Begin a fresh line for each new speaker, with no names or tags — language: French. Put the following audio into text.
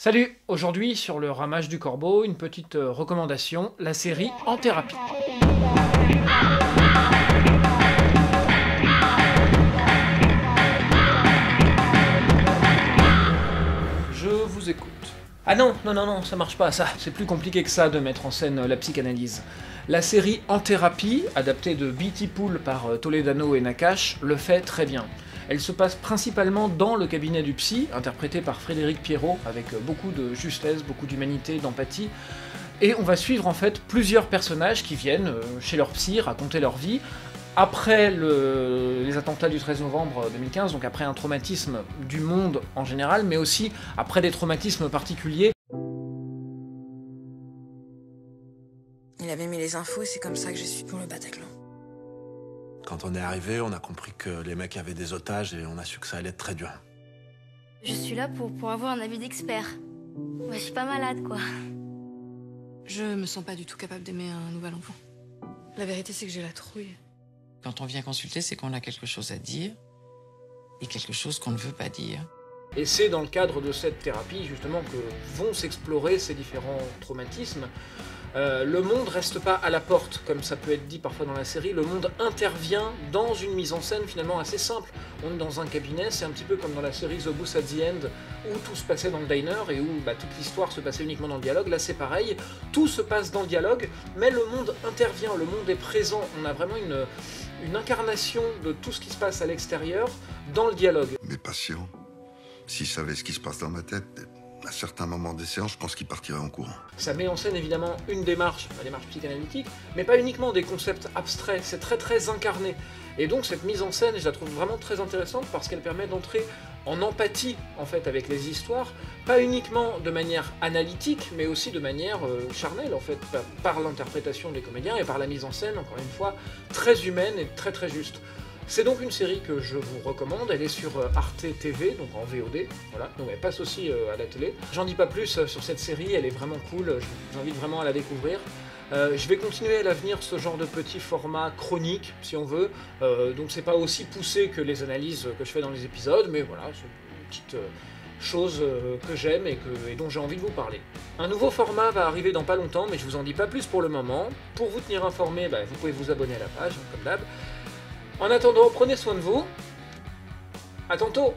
Salut! Aujourd'hui, sur le ramage du corbeau, une petite recommandation, la série En thérapie. Je vous écoute. Ah non, ça marche pas, ça. C'est plus compliqué que ça de mettre en scène la psychanalyse. La série En thérapie, adaptée de Beatty Pool par Toledano et Nakache, le fait très bien. Elle se passe principalement dans le cabinet du psy, interprété par Frédéric Pierrot, avec beaucoup de justesse, beaucoup d'humanité, d'empathie. Et on va suivre en fait plusieurs personnages qui viennent chez leur psy raconter leur vie, après les attentats du 13 novembre 2015, donc après un traumatisme du monde en général, mais aussi après des traumatismes particuliers.
Il avait mis les infos et c'est comme ça que je suis pour le Bataclan.
Quand on est arrivé, on a compris que les mecs avaient des otages et on a su que ça allait être très dur.
Je suis là pour avoir un avis d'expert. Moi, je suis pas malade, quoi.
Je me sens pas du tout capable d'aimer un nouvel enfant. La vérité, c'est que j'ai la trouille.
Quand on vient consulter, c'est qu'on a quelque chose à dire et quelque chose qu'on ne veut pas dire.
Et c'est dans le cadre de cette thérapie, justement, que vont s'explorer ces différents traumatismes. Le monde reste pas à la porte, comme ça peut être dit parfois dans la série, le monde intervient dans une mise en scène finalement assez simple. On est dans un cabinet, c'est un petit peu comme dans la série The Booth at the End, où tout se passait dans le diner et où toute l'histoire se passait uniquement dans le dialogue. Là c'est pareil, tout se passe dans le dialogue, mais le monde intervient, le monde est présent. On a vraiment une incarnation de tout ce qui se passe à l'extérieur dans le dialogue.
Mes patients, s'ils savaient ce qui se passe dans ma tête, à certains moments des séances, je pense qu'ils partiraient en courant.
Ça met en scène évidemment une démarche, la démarche psychanalytique, mais pas uniquement des concepts abstraits, c'est très très incarné. Et donc cette mise en scène, je la trouve vraiment très intéressante parce qu'elle permet d'entrer en empathie en fait avec les histoires, pas uniquement de manière analytique, mais aussi de manière charnelle en fait, par l'interprétation des comédiens et par la mise en scène, encore une fois, très humaine et très très juste. C'est donc une série que je vous recommande, elle est sur Arte TV, donc en VOD, voilà, donc elle passe aussi à la télé. J'en dis pas plus sur cette série, elle est vraiment cool, je vous invite vraiment à la découvrir. Je vais continuer à l'avenir ce genre de petit format chronique, si on veut, donc c'est pas aussi poussé que les analyses que je fais dans les épisodes, mais voilà, c'est une petite chose que j'aime et dont j'ai envie de vous parler. Un nouveau format va arriver dans pas longtemps, mais je vous en dis pas plus pour le moment. Pour vous tenir informé, vous pouvez vous abonner à la page, comme d'hab. En attendant, prenez soin de vous. À tantôt!